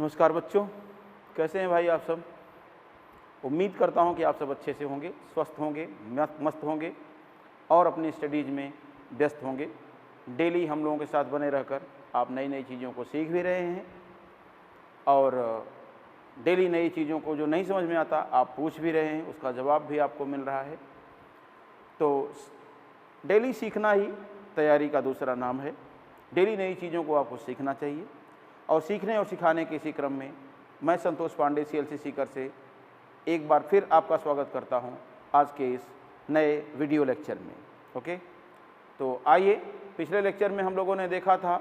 नमस्कार बच्चों, कैसे हैं भाई आप सब। उम्मीद करता हूं कि आप सब अच्छे से होंगे, स्वस्थ होंगे, मस्त होंगे और अपनी स्टडीज़ में व्यस्त होंगे। डेली हम लोगों के साथ बने रहकर आप नई नई चीज़ों को सीख भी रहे हैं और डेली नई चीज़ों को जो नहीं समझ में आता आप पूछ भी रहे हैं, उसका जवाब भी आपको मिल रहा है। तो डेली सीखना ही तैयारी का दूसरा नाम है। डेली नई चीज़ों को आपको सीखना चाहिए और सीखने और सिखाने के इसी क्रम में मैं संतोष पांडे CLC सीकर से एक बार फिर आपका स्वागत करता हूं आज के इस नए वीडियो लेक्चर में। ओके, तो आइए, पिछले लेक्चर में हम लोगों ने देखा था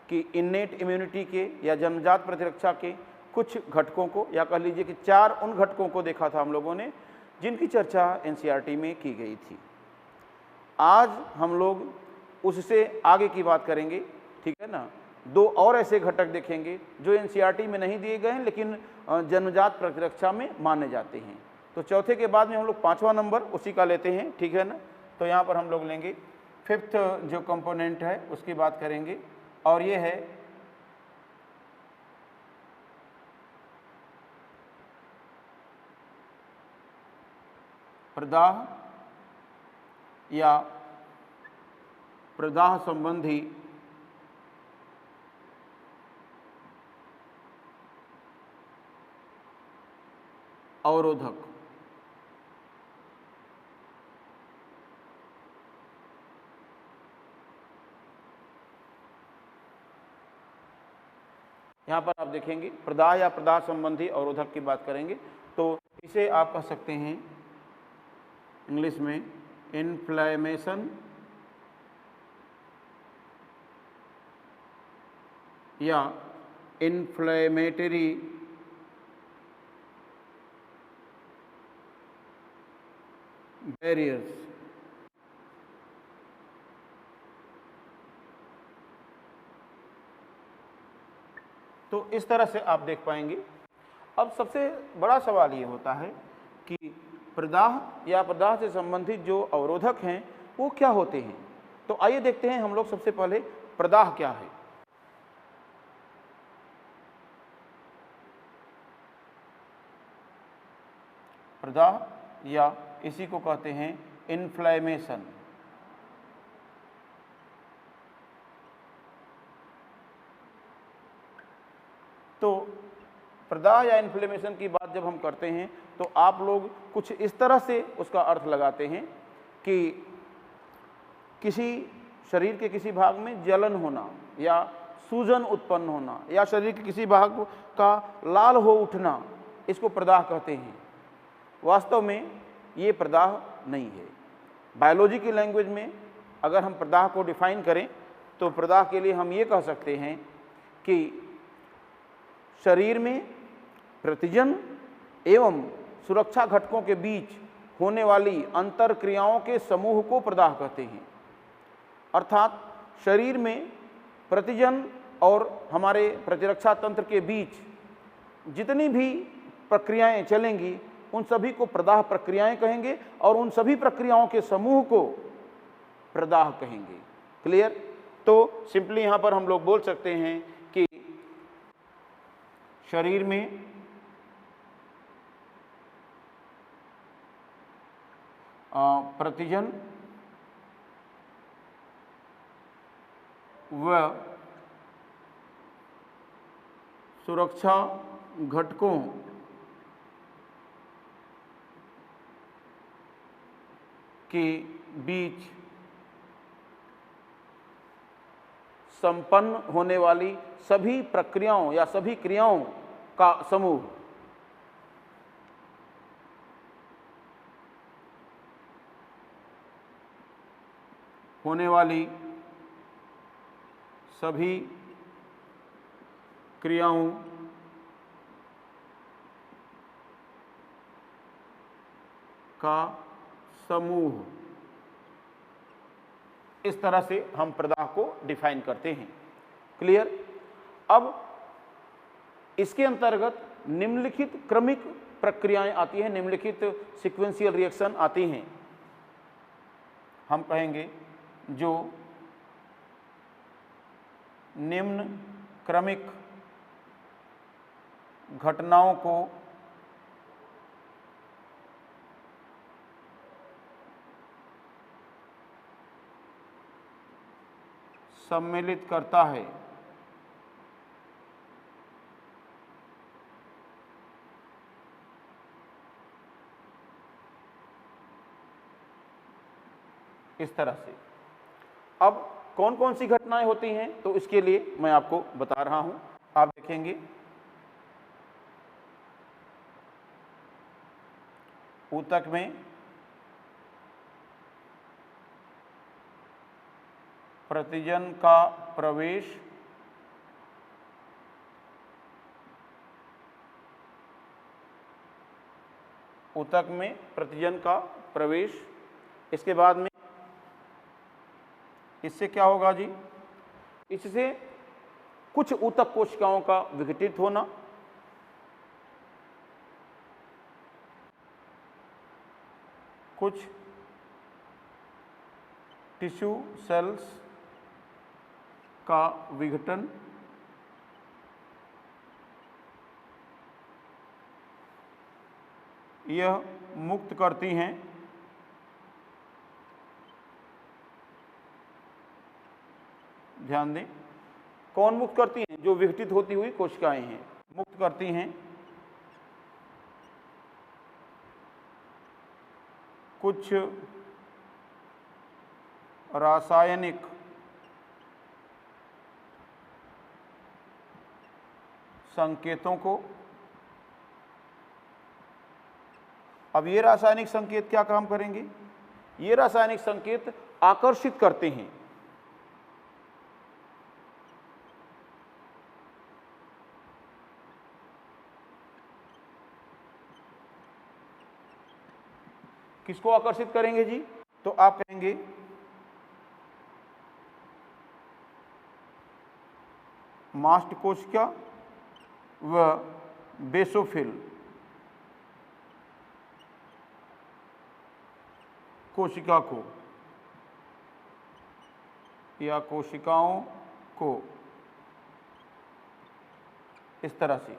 कि इन्नेट इम्यूनिटी के या जन्मजात प्रतिरक्षा के कुछ घटकों को, या कह लीजिए कि 4 उन घटकों को देखा था हम लोगों ने जिनकी चर्चा NCERT में की गई थी। आज हम लोग उससे आगे की बात करेंगे, ठीक है ना। 2 और ऐसे घटक देखेंगे जो NCERT में नहीं दिए गए हैं लेकिन जन्मजात प्रतिरक्षा में माने जाते हैं। तो चौथे के बाद में हम लोग 5वां नंबर उसी का लेते हैं, ठीक है ना। तो यहाँ पर हम लोग लेंगे 5th जो कंपोनेंट है उसकी बात करेंगे और ये है प्रदाह या प्रदाह संबंधी अवरोधक। यहाँ पर आप देखेंगे प्रदाह या प्रदाह संबंधी अवरोधक की बात करेंगे तो इसे आप कह सकते हैं इंग्लिश में इन्फ्लेमेशन या इन्फ्लेमेटरी बैरियर्स। तो इस तरह से आप देख पाएंगे। अब सबसे बड़ा सवाल ये होता है कि प्रदाह या प्रदाह से संबंधित जो अवरोधक हैं वो क्या होते हैं। तो आइए देखते हैं हम लोग सबसे पहले प्रदाह क्या है। प्रदाह या इसी को कहते हैं इन्फ्लेमेशन। तो प्रदाह या इन्फ्लेमेशन की बात जब हम करते हैं तो आप लोग कुछ इस तरह से उसका अर्थ लगाते हैं कि किसी शरीर के किसी भाग में जलन होना या सूजन उत्पन्न होना या शरीर के किसी भाग का लाल हो उठना, इसको प्रदाह कहते हैं। वास्तव में ये प्रदाह नहीं है। बायोलॉजी की लैंग्वेज में अगर हम प्रदाह को डिफाइन करें तो प्रदाह के लिए हम ये कह सकते हैं कि शरीर में प्रतिजन एवं सुरक्षा घटकों के बीच होने वाली अंतर क्रियाओं के समूह को प्रदाह कहते हैं। अर्थात शरीर में प्रतिजन और हमारे प्रतिरक्षा तंत्र के बीच जितनी भी प्रक्रियाएं चलेंगी उन सभी को प्रदाह प्रक्रियाएं कहेंगे और उन सभी प्रक्रियाओं के समूह को प्रदाह कहेंगे। क्लियर। तो सिंपली यहां पर हम लोग बोल सकते हैं कि शरीर में प्रतिजन व सुरक्षा घटकों के बीच संपन्न होने वाली सभी प्रक्रियाओं या सभी क्रियाओं का समूह। होने वाली सभी क्रियाओं का समूह। इस तरह से हम प्रदाह को डिफाइन करते हैं। क्लियर। अब इसके अंतर्गत निम्नलिखित क्रमिक प्रक्रियाएं आती हैं, निम्नलिखित सीक्वेंशियल रिएक्शन आती हैं। हम कहेंगे जो निम्न क्रमिक घटनाओं को सम्मिलित करता है। इस तरह से अब कौन कौन सी घटनाएं होती हैं तो इसके लिए मैं आपको बता रहा हूं। आप देखेंगे ऊतक में प्रतिजन का प्रवेश, ऊतक में प्रतिजन का प्रवेश, इसके बाद में इससे क्या होगा जी, इससे कुछ ऊतक कोशिकाओं का विघटित होना, कुछ टिश्यू सेल्स का विघटन, यह मुक्त करती हैं ध्यान दें, कौन मुक्त करती हैं, जो विघटित होती हुई कोशिकाएं हैं मुक्त करती हैं कुछ रासायनिक संकेतों को। अब ये रासायनिक संकेत क्या काम करेंगे, ये रासायनिक संकेत आकर्षित करते हैं किसको आकर्षित करेंगे जी, तो आप कहेंगे मास्ट कोशिका व बेसोफिल कोशिका को या कोशिकाओं को, इस तरह से।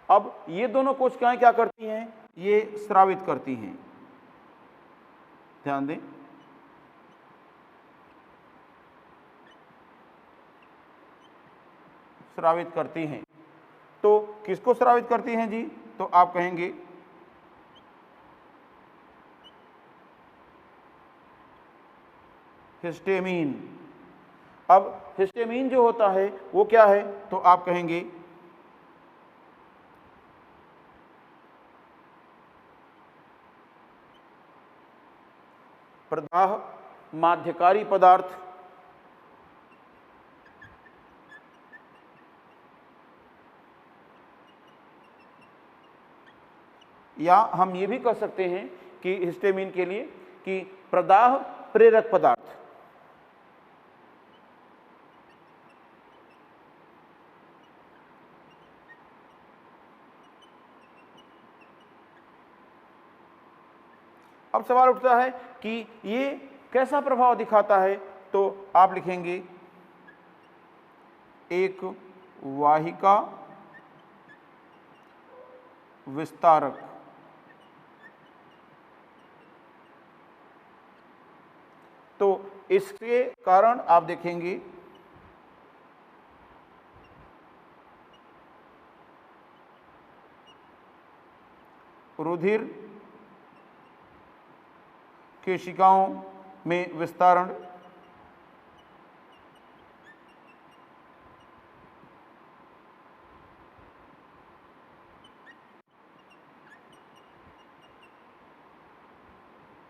अब ये दोनों कोशिकाएं क्या करती हैं, ये स्रावित करती हैं, ध्यान दें, स्रावित करती हैं। तो किसको स्रावित करती हैं जी, तो आप कहेंगे हिस्टेमीन। अब हिस्टेमीन जो होता है वो क्या है, तो आप कहेंगे प्रदाह माध्यकारी पदार्थ, या हम ये भी कह सकते हैं कि हिस्टेमीन के लिए कि प्रदाह प्रेरक पदार्थ। अब सवाल उठता है कि ये कैसा प्रभाव दिखाता है, तो आप लिखेंगे एक वाहिका विस्तारक। तो इसके कारण आप देखेंगे रुधिर केशिकाओं में विस्तारण,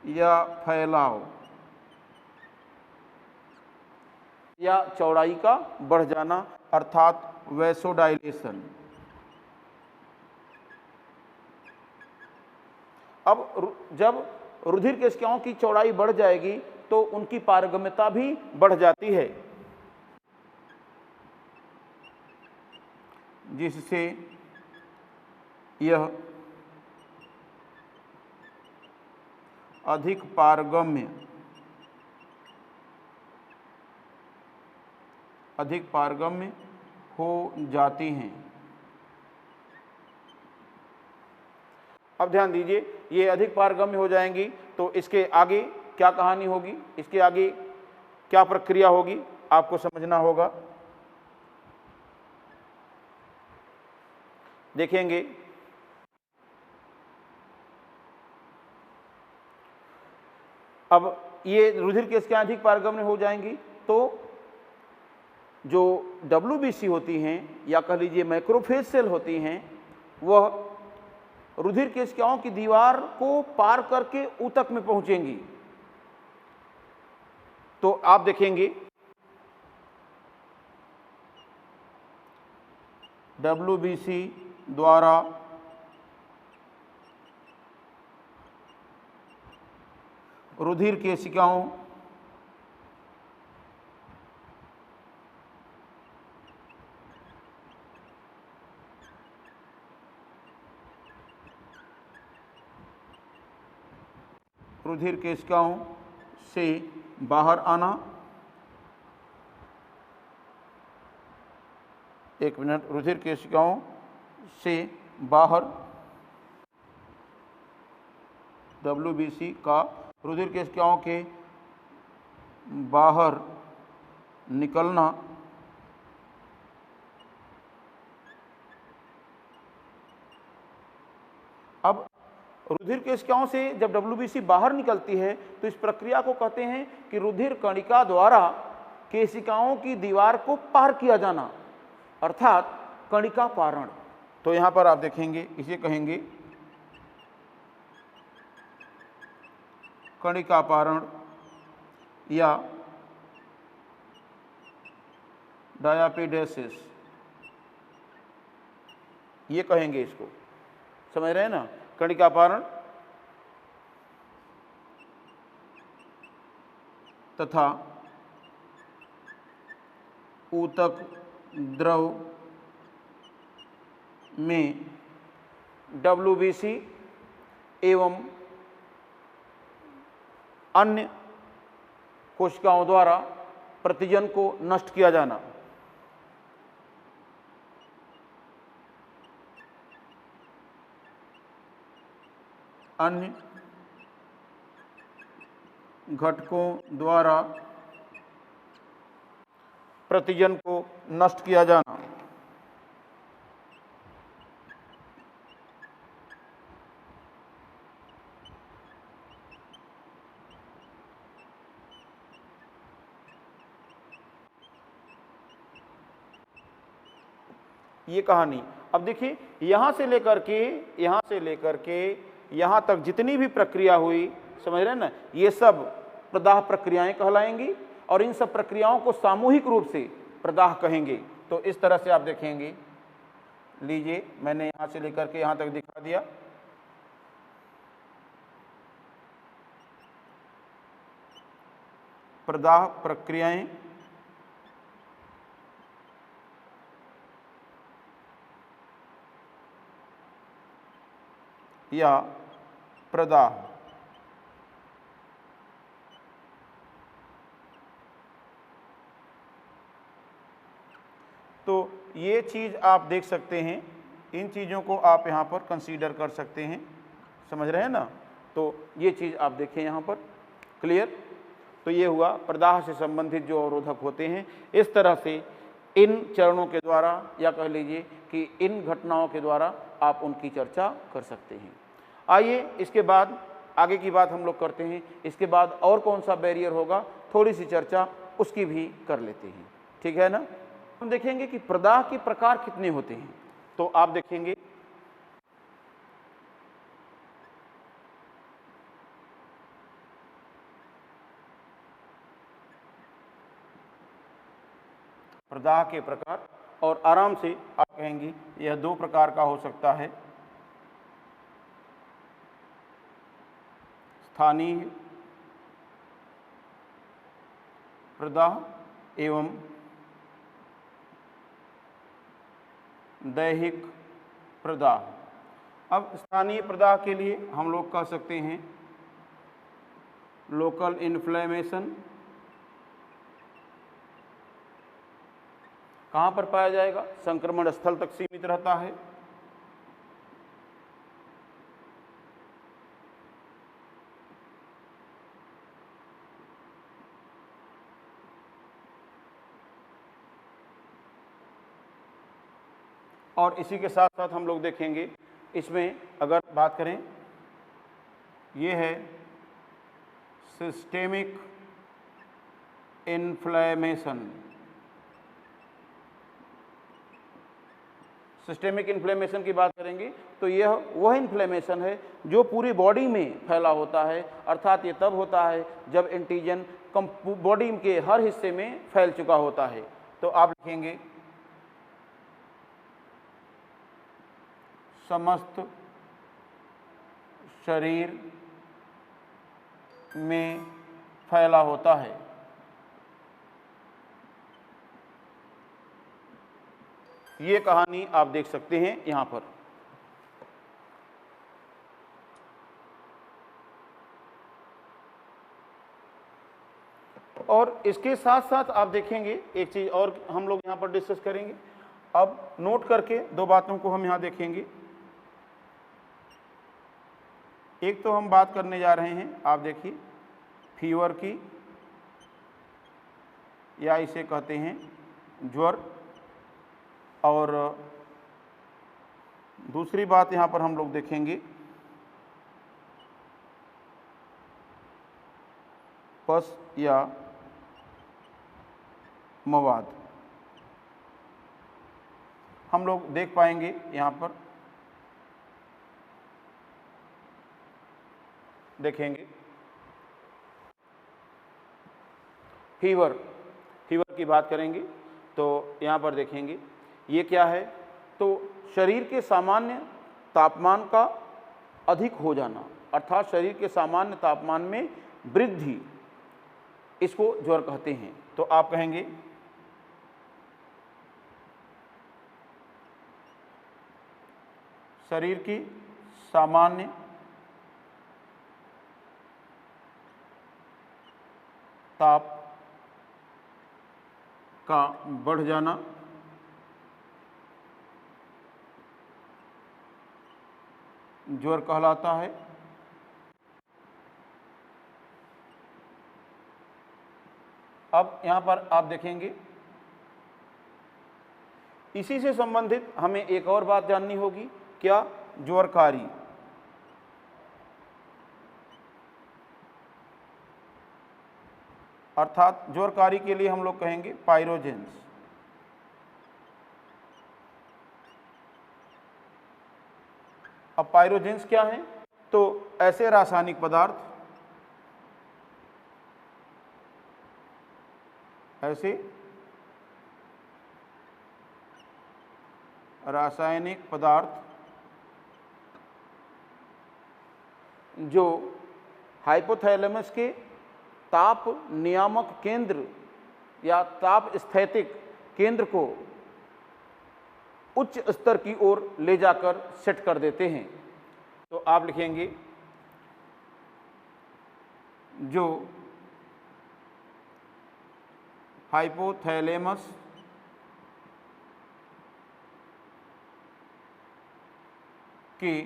या फैलाव या चौड़ाई का बढ़ जाना अर्थात वैसोडाइलेशन। अब जब रुधिर केशिकाओं की चौड़ाई बढ़ जाएगी तो उनकी पारगम्यता भी बढ़ जाती है, जिससे यह अधिक पारगम्य हो जाती हैं। अब ध्यान दीजिए, ये अधिक पारगम्य हो जाएंगी तो इसके आगे क्या कहानी होगी, इसके आगे क्या प्रक्रिया होगी, आपको समझना होगा। देखेंगे अब ये रुधिर केश क्या अधिक पारगम्य हो जाएंगी तो जो WBC होती हैं या कह लीजिए मैक्रोफेज सेल होती हैं, वह रुधिर केशिकाओं की दीवार को पार करके ऊतक में पहुंचेंगी। तो आप देखेंगे WBC द्वारा रुधिर केशिकाओं से बाहर आना, एक मिनट, रुधिर केशिकाओं से बाहर, WBC का रुधिर केशिकाओं के बाहर निकलना, अब रुधिर केशिकाओं से जब WBC बाहर निकलती है तो इस प्रक्रिया को कहते हैं कि रुधिर कणिका द्वारा केशिकाओं की दीवार को पार किया जाना, अर्थात कणिका पारण। तो यहां पर आप देखेंगे इसे कहेंगे कणिका पारण या डायापिडेसिस, ये कहेंगे इसको, समझ रहे हैं ना, कणिका पारण तथा ऊतक द्रव में WBC एवं अन्य कोशिकाओं द्वारा प्रतिजन को नष्ट किया जाना। अन्य घटकों द्वारा प्रतिजन को नष्ट किया जाना। ये कहानी। अब देखिए, यहां से लेकर के यहां तक जितनी भी प्रक्रिया हुई, समझ रहे हैं ना, ये सब प्रदाह प्रक्रियाएं कहलाएंगी और इन सब प्रक्रियाओं को सामूहिक रूप से प्रदाह कहेंगे। तो इस तरह से आप देखेंगे, लीजिए मैंने यहां से लेकर के यहां तक दिखा दिया। प्रदाह प्रक्रियाएं या प्रदाह, तो ये चीज़ आप देख सकते हैं, इन चीज़ों को आप यहाँ पर कंसीडर कर सकते हैं, समझ रहे हैं ना। तो ये चीज़ आप देखें यहाँ पर, क्लियर। तो ये हुआ प्रदाह से संबंधित जो अवरोधक होते हैं। इस तरह से इन चरणों के द्वारा या कह लीजिए कि इन घटनाओं के द्वारा आप उनकी चर्चा कर सकते हैं। आइए इसके बाद आगे की बात हम लोग करते हैं। इसके बाद और कौन सा बैरियर होगा, थोड़ी सी चर्चा उसकी भी कर लेते हैं, ठीक है ना। हम देखेंगे कि प्रदाह के प्रकार कितने होते हैं। तो आप देखेंगे प्रदाह के प्रकार, और आराम से आप कहेंगे यह दो प्रकार का हो सकता है, स्थानीय प्रदाह एवं दैहिक प्रदाह। अब स्थानीय प्रदाह के लिए हम लोग कह सकते हैं लोकल इन्फ्लेमेशन। कहाँ पर पाया जाएगा, संक्रमण स्थल तक सीमित रहता है। और इसी के साथ साथ हम लोग देखेंगे इसमें अगर बात करें, ये है सिस्टेमिक इन्फ्लेमेशन। सिस्टेमिक इन्फ्लेमेशन की बात करेंगे तो यह वह इन्फ्लेमेशन है जो पूरी बॉडी में फैला होता है, अर्थात ये तब होता है जब एंटीजन बॉडी के हर हिस्से में फैल चुका होता है। तो आप लिखेंगे समस्त शरीर में फैला होता है। ये कहानी आप देख सकते हैं यहाँ पर। और इसके साथ साथ आप देखेंगे एक चीज़ और हम लोग यहाँ पर डिस्कस करेंगे। अब नोट करके दो बातों को हम यहाँ देखेंगे। एक तो हम बात करने जा रहे हैं, आप देखिए, फीवर की, या इसे कहते हैं ज्वर। और दूसरी बात यहाँ पर हम लोग देखेंगे पस या मवाद। हम लोग देख पाएंगे यहाँ पर, देखेंगे फीवर की बात करेंगे तो यहाँ पर देखेंगे ये क्या है, तो शरीर के सामान्य तापमान का अधिक हो जाना, अर्थात शरीर के सामान्य तापमान में वृद्धि, इसको ज्वर कहते हैं। तो आप कहेंगे शरीर की सामान्य ताप का बढ़ जाना ज्वर कहलाता है। अब यहाँ पर आप देखेंगे इसी से संबंधित हमें एक और बात जाननी होगी, क्या? ज्वरकारी। अर्थात ज्वरकारी के लिए हम लोग कहेंगे पायरोजेंस। अब पायरोजेंस क्या हैं? तो ऐसे रासायनिक पदार्थ, ऐसे रासायनिक पदार्थ जो हाइपोथैलेमस के ताप नियामक केंद्र या ताप स्थैतिक केंद्र को उच्च स्तर की ओर ले जाकर सेट कर देते हैं। तो आप लिखेंगे जो हाइपोथैलेमस के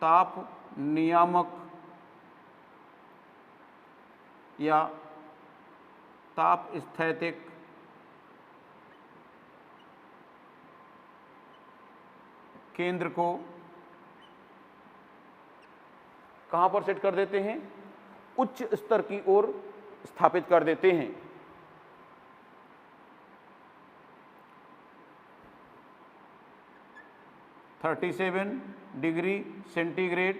ताप नियामक या ताप स्थैतिक केंद्र को कहां पर सेट कर देते हैं? उच्च स्तर की ओर स्थापित कर देते हैं। (37 डिग्री सेंटीग्रेड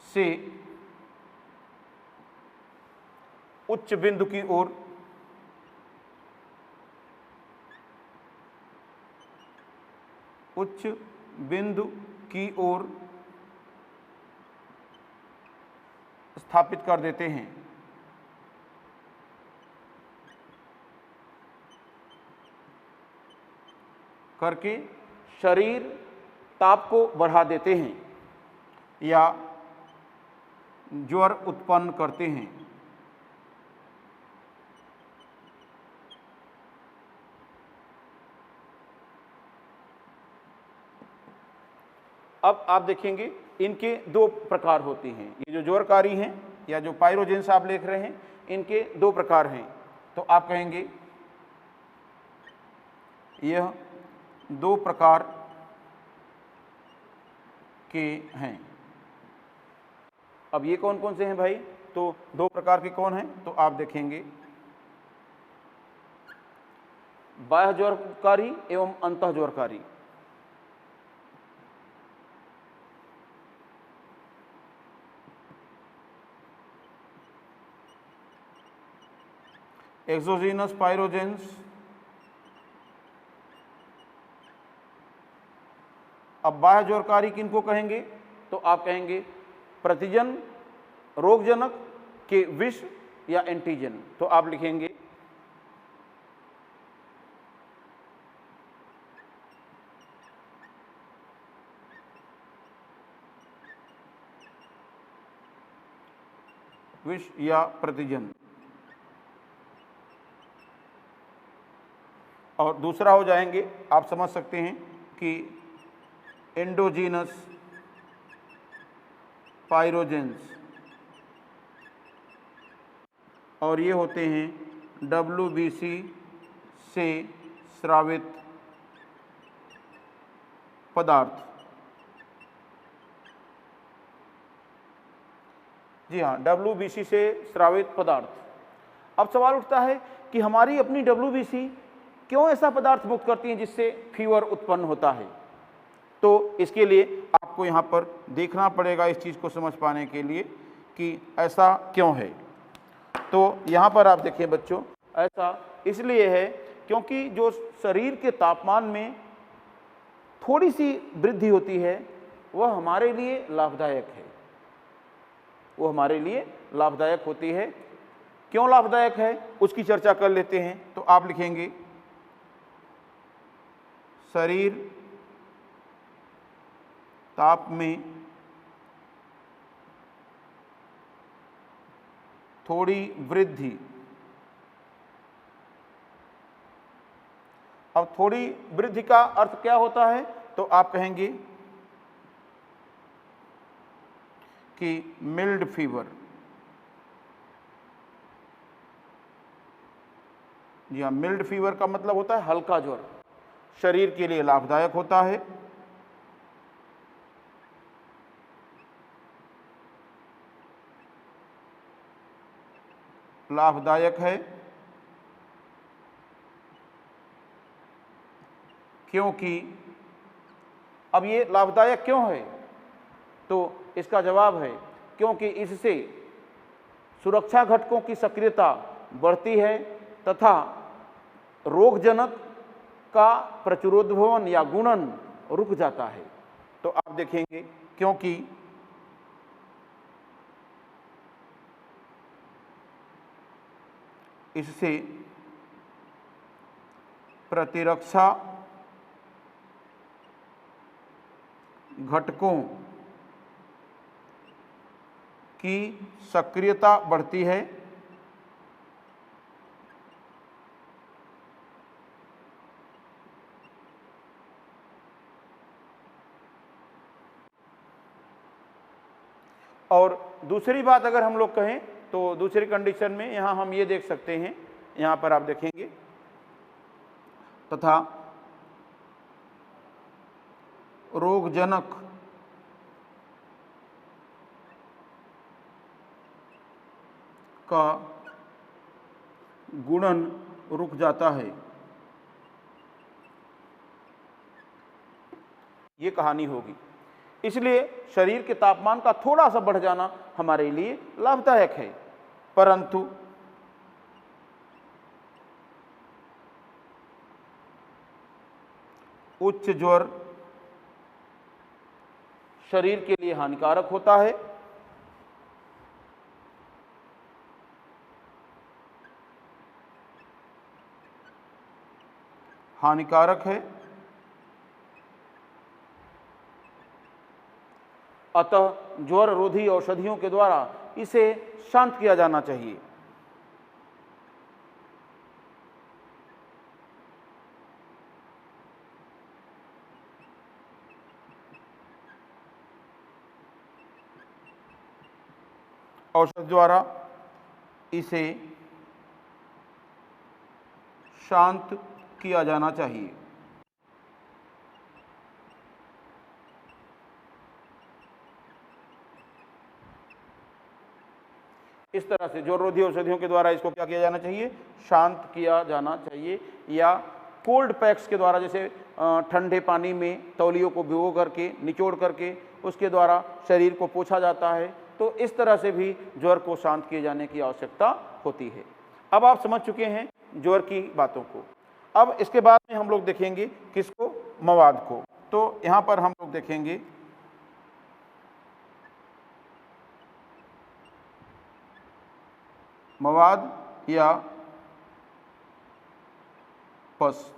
से उच्च बिंदु की ओर स्थापित कर देते हैं। करके शरीर ताप को बढ़ा देते हैं या ज्वर उत्पन्न करते हैं। अब आप देखेंगे इनके दो प्रकार होती हैं। ये जो ज्वरकारी हैं या जो पायरोजेंस आप लिख रहे हैं, इनके दो प्रकार हैं। तो आप कहेंगे यह दो प्रकार के हैं। अब ये कौन कौन से हैं भाई? तो दो प्रकार के कौन हैं? तो आप देखेंगे बाह्य ज्वरकारी एवं अंतः ज्वरकारी। एक्सोजीनस पाइरोजेंस। अब बाह्य ज्वरकारी किनको कहेंगे? तो आप कहेंगे प्रतिजन, रोगजनक के विष या एंटीजन। तो आप लिखेंगे विष या प्रतिजन। और दूसरा हो जाएंगे, आप समझ सकते हैं कि एंडोजीनस पाइरोजेंस, और ये होते हैं WBC से स्रावित पदार्थ। जी हाँ, WBC से स्रावित पदार्थ। अब सवाल उठता है कि हमारी अपनी WBC क्यों ऐसा पदार्थ मुक्त करती है जिससे फीवर उत्पन्न होता है? तो इसके लिए आपको यहाँ पर देखना पड़ेगा इस चीज़ को समझ पाने के लिए कि ऐसा क्यों है। तो यहाँ पर आप देखिए बच्चों, ऐसा इसलिए है क्योंकि जो शरीर के तापमान में थोड़ी सी वृद्धि होती है वह हमारे लिए लाभदायक है, वो हमारे लिए लाभदायक होती है। क्यों लाभदायक है उसकी चर्चा कर लेते हैं। तो आप लिखेंगे शरीर ताप में थोड़ी वृद्धि। अब थोड़ी वृद्धि का अर्थ क्या होता है? तो आप कहेंगे कि मिल्ड फीवर। जी हाँ, मिल्ड फीवर का मतलब होता है हल्का ज्वर, शरीर के लिए लाभदायक होता है। लाभदायक है क्योंकि, अब ये लाभदायक क्यों है? तो इसका जवाब है क्योंकि इससे सुरक्षा घटकों की सक्रियता बढ़ती है तथा रोगजनक का प्रचुरोद्भवन या गुणन रुक जाता है। तो आप देखेंगे क्योंकि इससे प्रतिरक्षा घटकों की सक्रियता बढ़ती है और दूसरी बात अगर हम लोग कहें तो दूसरी कंडीशन में यहाँ हम ये देख सकते हैं, यहाँ पर आप देखेंगे तथा रोगजनक का गुणन रुक जाता है। ये कहानी होगी। इसलिए शरीर के तापमान का थोड़ा सा बढ़ जाना हमारे लिए लाभदायक है, परंतु उच्च ज्वर शरीर के लिए हानिकारक होता है। हानिकारक है, अतः ज्वर रोधी औषधियों के द्वारा इसे शांत किया जाना चाहिए। औषध द्वारा इसे शांत किया जाना चाहिए। इस तरह से ज्वररोधी औषधियों के द्वारा इसको क्या किया जाना चाहिए, शांत किया जाना चाहिए, या कोल्ड पैक्स के द्वारा, जैसे ठंडे पानी में तौलियों को भिगो करके निचोड़ करके उसके द्वारा शरीर को पोंछा जाता है। तो इस तरह से भी ज्वर को शांत किए जाने की आवश्यकता होती है। अब आप समझ चुके हैं ज्वर की बातों को। अब इसके बाद में हम लोग देखेंगे किसको, मवाद को। तो यहाँ पर हम लोग देखेंगे मवाद या पस।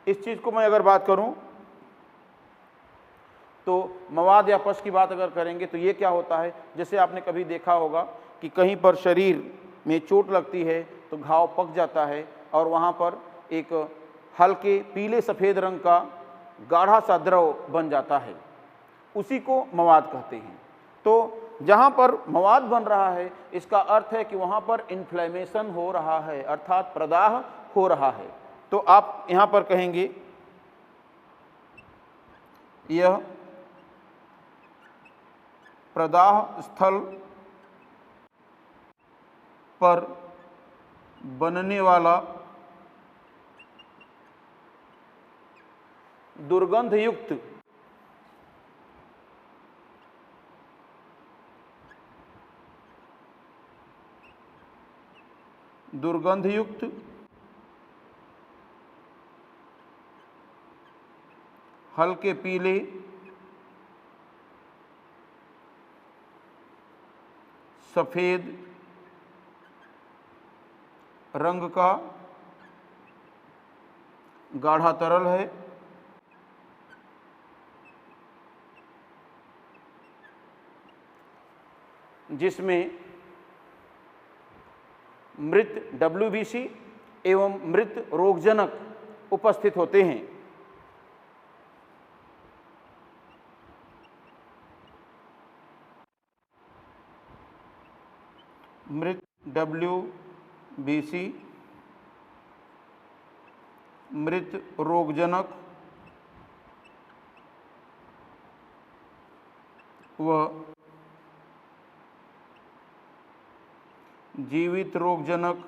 इस चीज को मैं अगर बात करूं तो मवाद या पस की बात अगर करेंगे तो ये क्या होता है, जैसे आपने कभी देखा होगा कि कहीं पर शरीर में चोट लगती है तो घाव पक जाता है और वहाँ पर एक हल्के पीले सफ़ेद रंग का गाढ़ा सा द्रव बन जाता है, उसी को मवाद कहते हैं। तो जहाँ पर मवाद बन रहा है इसका अर्थ है कि वहाँ पर इन्फ्लेमेशन हो रहा है, अर्थात प्रदाह हो रहा है। तो आप यहाँ पर कहेंगे यह प्रदाह स्थल पर बनने वाला दुर्गंधयुक्त हल्के पीले सफेद रंग का गाढ़ा तरल है, जिसमें मृत WBC एवं मृत रोगजनक उपस्थित होते हैं। मृत WBC मृत रोगजनक व जीवित रोगजनक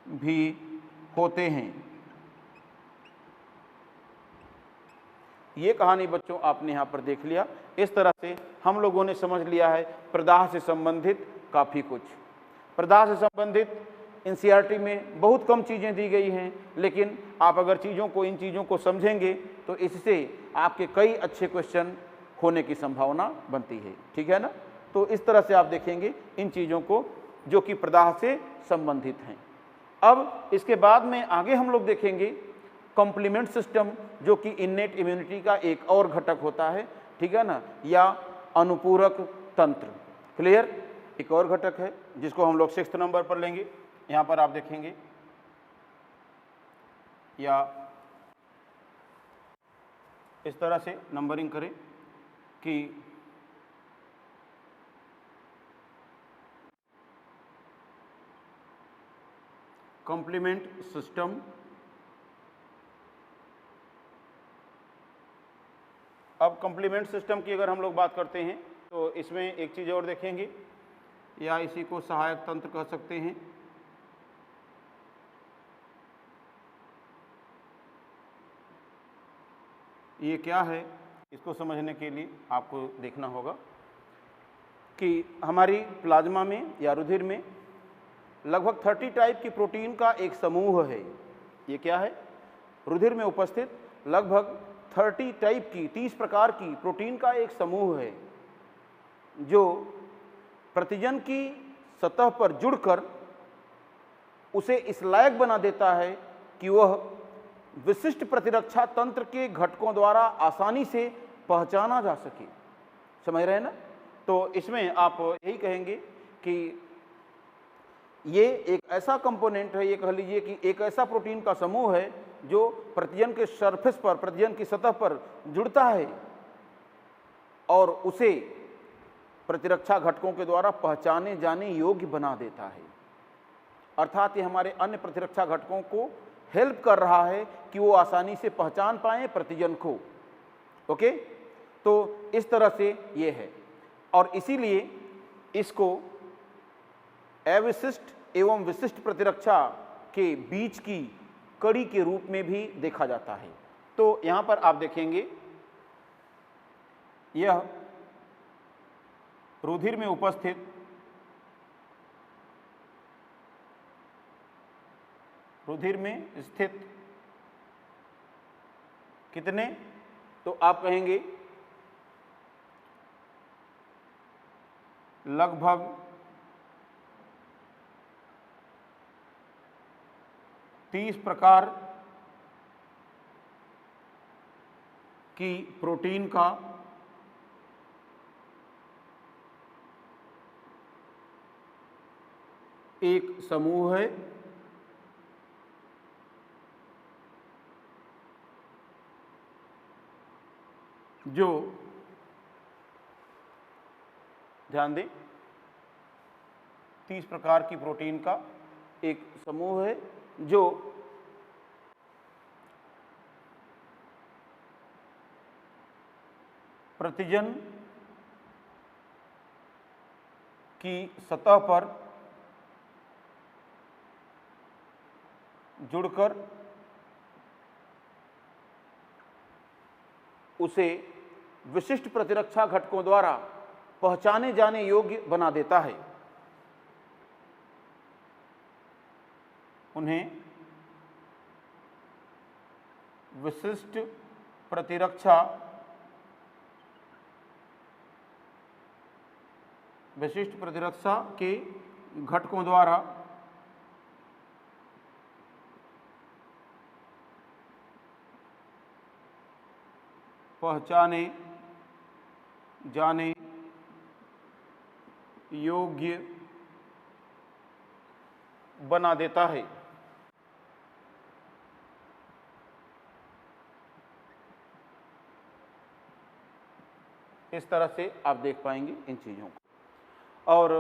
भी होते हैं। ये कहानी बच्चों आपने यहाँ पर देख लिया। इस तरह से हम लोगों ने समझ लिया है प्रदाह से संबंधित काफ़ी कुछ। प्रदाह से संबंधित NCERT में बहुत कम चीज़ें दी गई हैं, लेकिन आप अगर इन चीज़ों को समझेंगे तो इससे आपके कई अच्छे क्वेश्चन होने की संभावना बनती है। ठीक है ना। तो इस तरह से आप देखेंगे इन चीज़ों को जो कि प्रदाह से संबंधित हैं। अब इसके बाद में आगे हम लोग देखेंगे कॉम्प्लीमेंट सिस्टम, जो कि इन्नेट इम्यूनिटी का एक और घटक होता है। ठीक है ना, या अनुपूरक तंत्र। क्लियर, एक और घटक है जिसको हम लोग 6th नंबर पर लेंगे। यहाँ पर आप देखेंगे, या इस तरह से नंबरिंग करें कि कॉम्प्लीमेंट सिस्टम। अब कॉम्प्लीमेंट सिस्टम की अगर हम लोग बात करते हैं तो इसमें एक चीज़ और देखेंगे, या इसी को सहायक तंत्र कह सकते हैं। ये क्या है, इसको समझने के लिए आपको देखना होगा कि हमारी प्लाज्मा में या रुधिर में लगभग 30 टाइप की प्रोटीन का एक समूह है। ये क्या है, रुधिर में उपस्थित लगभग 30 टाइप की 30 प्रकार की प्रोटीन का एक समूह है, जो प्रतिजन की सतह पर जुड़कर उसे इस लायक बना देता है कि वह विशिष्ट प्रतिरक्षा तंत्र के घटकों द्वारा आसानी से पहचाना जा सके। समझ रहे हैं ना। तो इसमें आप यही कहेंगे कि ये एक ऐसा कंपोनेंट है, ये कह लीजिए कि एक ऐसा प्रोटीन का समूह है जो प्रतिजन के सरफेस पर, प्रतिजन की सतह पर जुड़ता है और उसे प्रतिरक्षा घटकों के द्वारा पहचाने जाने योग्य बना देता है। अर्थात ये हमारे अन्य प्रतिरक्षा घटकों को हेल्प कर रहा है कि वो आसानी से पहचान पाएं प्रतिजन को ओके, तो इस तरह से ये है और इसीलिए इसको अविशिष्ट एवं विशिष्ट प्रतिरक्षा के बीच की कड़ी के रूप में भी देखा जाता है। तो यहां पर आप देखेंगे यह रुधिर में उपस्थित रुधिर में स्थित कितने, तो आप कहेंगे लगभग 30 प्रकार की प्रोटीन का एक समूह है जो, ध्यान दें, 30 प्रकार की प्रोटीन का एक समूह है जो प्रतिजन की सतह पर जुड़कर उसे विशिष्ट प्रतिरक्षा घटकों द्वारा पहचाने जाने योग्य बना देता है। उन्हें विशिष्ट प्रतिरक्षा के घटकों द्वारा पहचाने जाने योग्य बना देता है। इस तरह से आप देख पाएंगे इन चीज़ों को और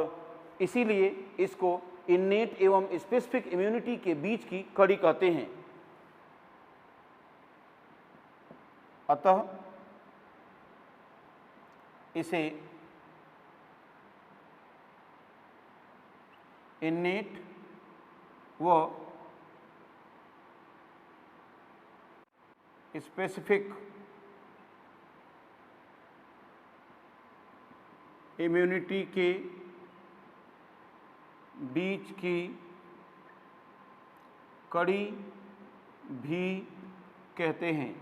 इसीलिए इसको इन्नेट एवं स्पेसिफिक इम्यूनिटी के बीच की कड़ी कहते हैं। अतः इसे इन्नेट व स्पेसिफिक इम्यूनिटी के बीच की कड़ी भी कहते हैं।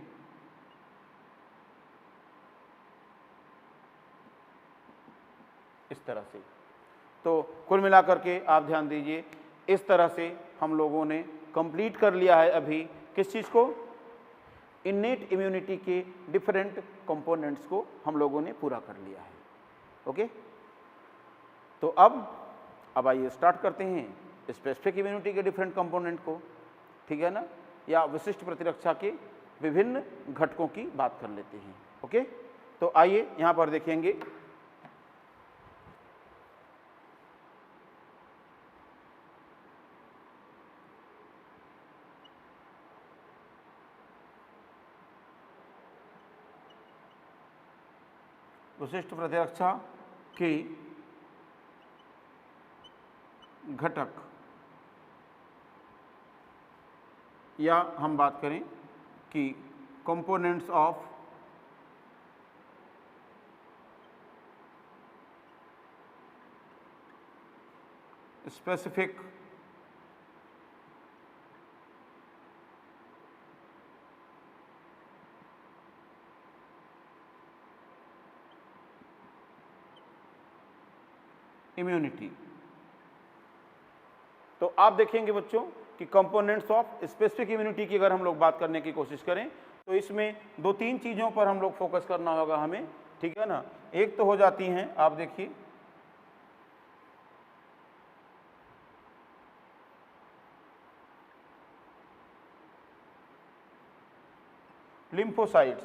इस तरह से तो कुल मिलाकर के आप ध्यान दीजिए, इस तरह से हम लोगों ने कंप्लीट कर लिया है अभी किस चीज़ को, इन्नेट इम्यूनिटी के डिफरेंट कंपोनेंट्स को हम लोगों ने पूरा कर लिया है। ओके, तो अब आइए स्टार्ट करते हैं स्पेसिफिक इम्यूनिटी के डिफरेंट कंपोनेंट को, ठीक है ना, या विशिष्ट प्रतिरक्षा के विभिन्न घटकों की बात कर लेते हैं। ओके, तो आइए यहाँ पर देखेंगे विशिष्ट प्रतिरक्षा के घटक, या हम बात करें कि कंपोनेंट्स ऑफ स्पेसिफिक इम्यूनिटी। तो आप देखेंगे बच्चों कि कंपोनेंट्स ऑफ स्पेसिफिक इम्यूनिटी की अगर हम लोग बात करने की कोशिश करें तो इसमें दो तीन चीज़ों पर हम लोग फोकस करना होगा हमें, ठीक है ना। एक तो हो जाती हैं, आप देखिए, लिम्फोसाइट्स,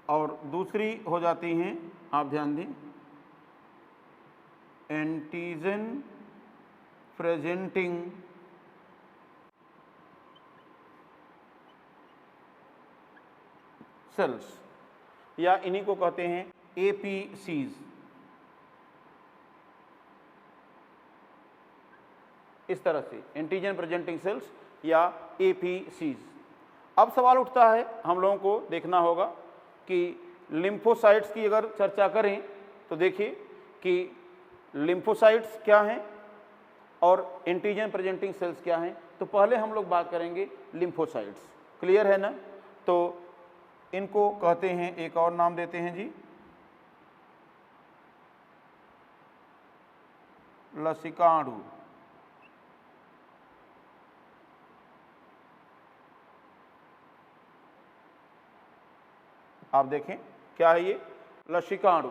और दूसरी हो जाती हैं, आप ध्यान दें, एंटीजन प्रेजेंटिंग सेल्स। या इन्हीं को कहते हैं एपीसीज। इस तरह से एंटीजन प्रेजेंटिंग सेल्स या एपीसीज। अब सवाल उठता है, हम लोगों को देखना होगा कि लिम्फोसाइट्स की अगर चर्चा करें तो देखिए कि लिम्फोसाइट्स क्या हैं और एंटीजन प्रेजेंटिंग सेल्स क्या हैं। तो पहले हम लोग बात करेंगे लिम्फोसाइट्स। क्लियर है ना? तो इनको कहते हैं, एक और नाम देते हैं जी, लसिकाणु। आप देखें क्या है ये, लसिकाणु।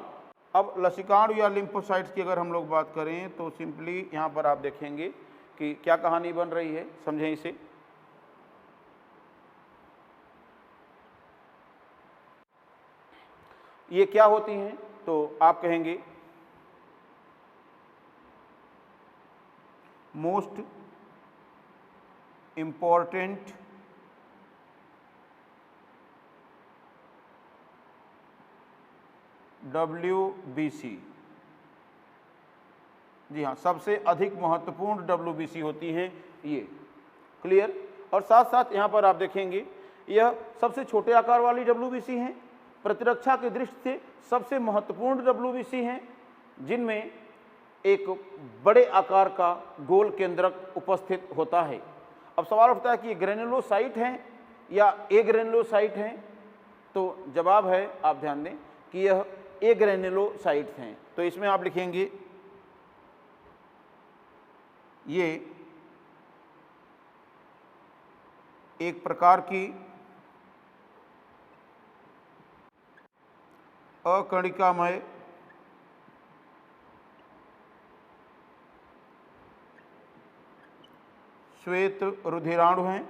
अब लसिकाणु या लिम्फोसाइट्स की अगर हम लोग बात करें तो सिंपली यहाँ पर आप देखेंगे कि क्या कहानी बन रही है, समझें इसे। ये क्या होती हैं? तो आप कहेंगे मोस्ट इम्पॉर्टेंट WBC। जी हाँ, सबसे अधिक महत्वपूर्ण WBC होती है ये। क्लियर? और साथ साथ यहाँ पर आप देखेंगे यह सबसे छोटे आकार वाली WBC हैं, प्रतिरक्षा की दृष्टि से सबसे महत्वपूर्ण WBC हैं, जिनमें एक बड़े आकार का गोल केंद्रक उपस्थित होता है। अब सवाल उठता है कि ये ग्रेनुलोसाइट हैं या एग्रेनुलोसाइट हैं? तो जवाब है, आप ध्यान दें कि यह एग्रेनुलोसाइट्स हैं। तो इसमें आप लिखेंगे ये एक प्रकार की अकणिकामय श्वेत रुधिराणु हैं।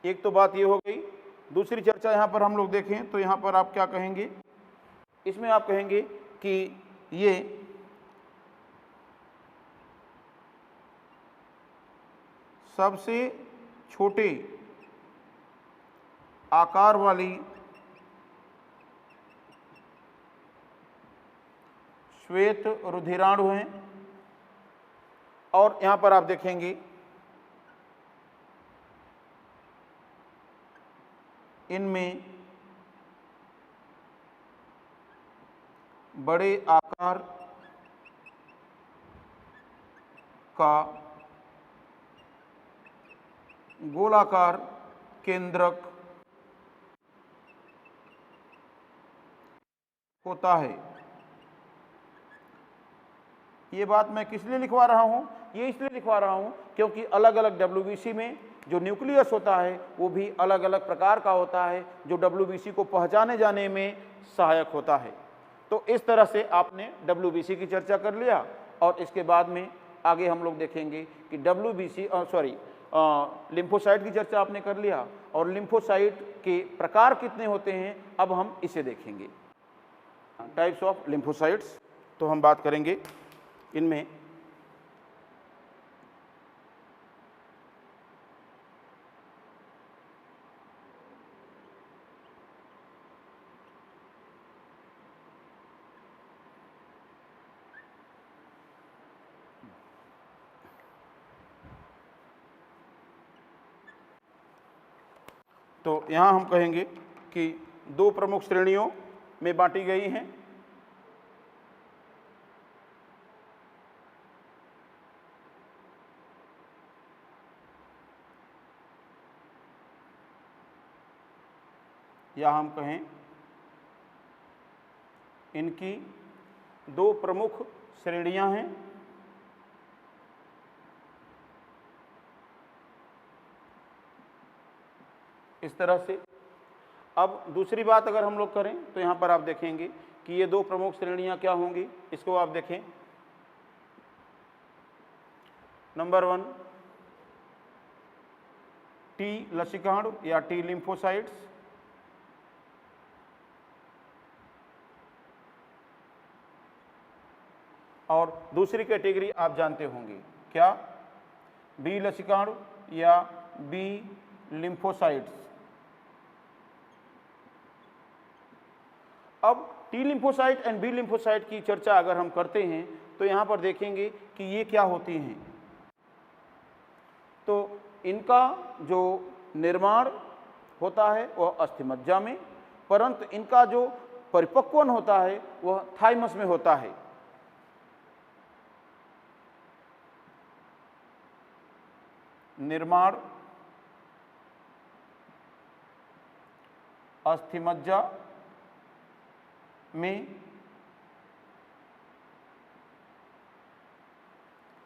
एक तो बात ये हो गई। दूसरी चर्चा यहाँ पर हम लोग देखें तो यहाँ पर आप क्या कहेंगे, इसमें आप कहेंगे कि ये सबसे छोटे आकार वाली श्वेत रुधिराणु हैं। और यहाँ पर आप देखेंगे इनमें बड़े आकार का गोलाकार केंद्रक होता है। ये बात मैं किस लिए लिखवा रहा हूँ? ये इसलिए लिखवा रहा हूँ क्योंकि अलग अलग WBC में जो न्यूक्लियस होता है वो भी अलग अलग प्रकार का होता है, जो WBC को पहचाने जाने में सहायक होता है। तो इस तरह से आपने WBC की चर्चा कर लिया और इसके बाद में आगे हम लोग देखेंगे कि लिम्फोसाइट की चर्चा आपने कर लिया और लिम्फोसाइट के प्रकार कितने होते हैं अब हम इसे देखेंगे। टाइप्स ऑफ लिम्फोसाइट्स तो हम बात करेंगे इनमें। तो यहाँ हम कहेंगे कि दो प्रमुख श्रेणियों में बांटी गई हैं। या हम कहें इनकी दो प्रमुख श्रेणियां हैं। इस तरह से। अब दूसरी बात अगर हम लोग करें तो यहाँ पर आप देखेंगे कि ये दो प्रमुख श्रेणियां क्या होंगी, इसको आप देखें। नंबर 1 टी लसिकाणु या टी लिम्फोसाइट्स, और दूसरी कैटेगरी आप जानते होंगे क्या, बी लसिकाणु या बी लिम्फोसाइट्स। अब T lymphocyte and B lymphocyte की चर्चा अगर हम करते हैं तो यहाँ पर देखेंगे कि ये क्या होती हैं। तो इनका जो निर्माण होता है वह अस्थिमज्जा में, परंतु इनका जो परिपक्वन होता है वह थाइमस में होता है। निर्माण अस्थिमज्जा में,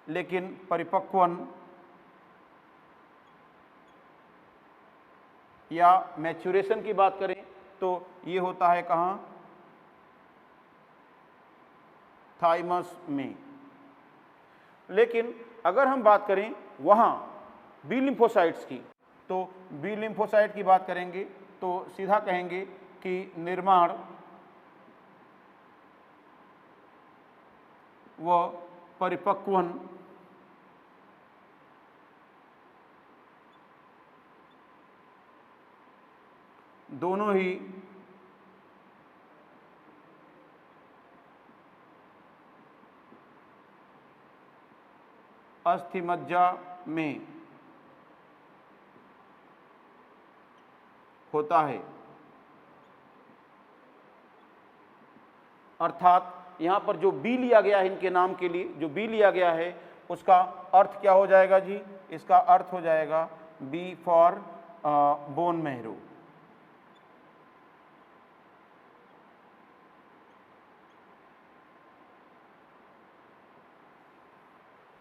लेकिन परिपक्वन या मैच्योरेशन की बात करें तो ये होता है कहाँ, थाइमस में। लेकिन अगर हम बात करें वहाँ बी लिम्फोसाइट्स की, तो बी लिम्फोसाइट की बात करेंगे तो सीधा कहेंगे कि निर्माण व परिपक्वन दोनों ही अस्थिमज्जा में होता है। अर्थात यहाँ पर जो बी लिया गया है इनके नाम के लिए, जो बी लिया गया है उसका अर्थ क्या हो जाएगा जी, इसका अर्थ हो जाएगा बी फॉर बोन मैरो।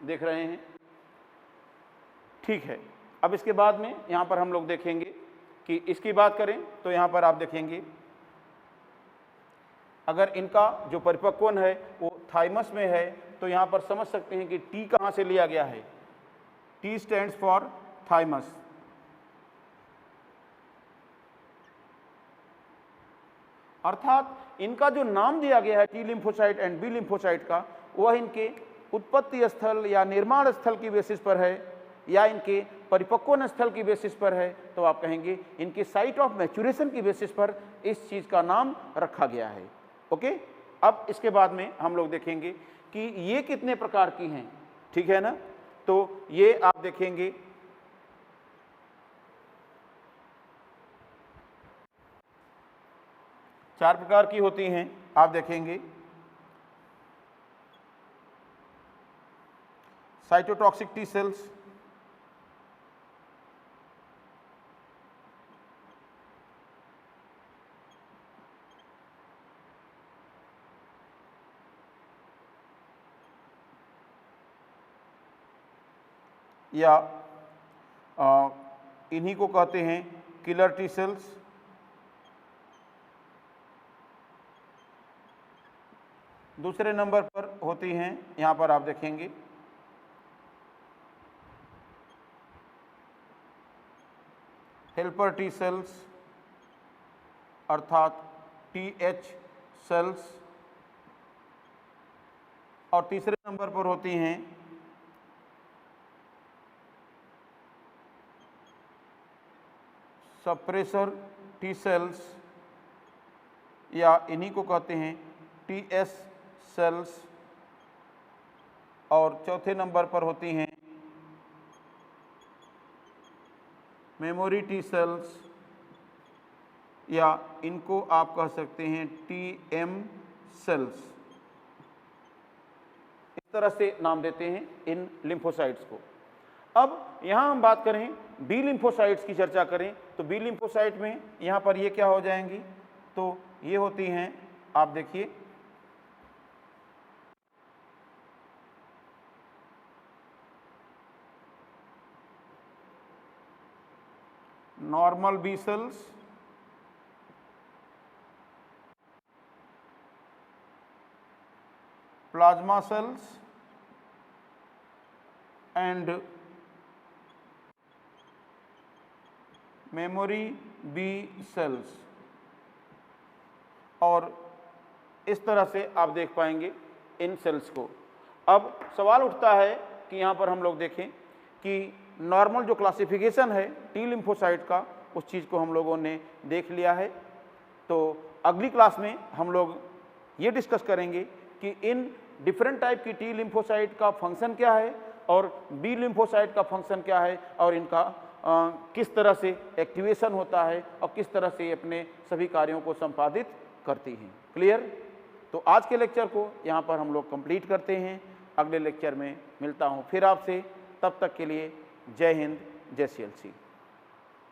देख रहे हैं, ठीक है। अब इसके बाद में यहाँ पर हम लोग देखेंगे कि इसकी बात करें तो यहाँ पर आप देखेंगे अगर इनका जो परिपक्वन है वो थाइमस में है तो यहाँ पर समझ सकते हैं कि टी कहाँ से लिया गया है। T stands for thymus. अर्थात इनका जो नाम दिया गया है T lymphocyte and B lymphocyte का, वह इनके उत्पत्ति स्थल या निर्माण स्थल की बेसिस पर है या इनके परिपक्वन स्थल की बेसिस पर है, तो आप कहेंगे इनके साइट ऑफ मैच्योरेशन की बेसिस पर इस चीज़ का नाम रखा गया है। ओके, अब इसके बाद में हम लोग देखेंगे कि ये कितने प्रकार की हैं, ठीक है ना। तो ये आप देखेंगे चार प्रकार की होती हैं। आप देखेंगे साइटोटॉक्सिक टी सेल्स, या इन्हीं को कहते हैं किलर टी सेल्स। दूसरे नंबर पर होती हैं, यहाँ पर आप देखेंगे हेल्पर टी सेल्स अर्थात टीएच सेल्स। और तीसरे नंबर पर होती हैं सप्रेसर टी सेल्स या इन्हीं को कहते हैं टीएस सेल्स। और चौथे नंबर पर होती हैं मेमोरी टी सेल्स या इनको आप कह सकते हैं टीएम सेल्स। इस तरह से नाम देते हैं इन लिम्फोसाइट्स को। अब यहाँ हम बात करें बी लिम्फोसाइट्स की चर्चा करें तो बी लिम्फोसाइट में यहाँ पर ये क्या हो जाएंगी, तो ये होती हैं, आप देखिए normal B cells, plasma cells and memory B cells. और इस तरह से आप देख पाएंगे इन सेल्स को। अब सवाल उठता है कि यहाँ पर हम लोग देखें कि नॉर्मल जो क्लासिफिकेशन है टी लिम्फोसाइट का, उस चीज़ को हम लोगों ने देख लिया है। तो अगली क्लास में हम लोग ये डिस्कस करेंगे कि इन डिफरेंट टाइप की टी लिम्फोसाइट का फंक्शन क्या है और बी लिम्फोसाइट का फंक्शन क्या है और इनका किस तरह से एक्टिवेशन होता है और किस तरह से अपने सभी कार्यों को संपादित करती हैं। क्लियर? तो आज के लेक्चर को यहाँ पर हम लोग कंप्लीट करते हैं। अगले लेक्चर में मिलता हूँ फिर आपसे, तब तक के लिए जय हिंद, जय CLC।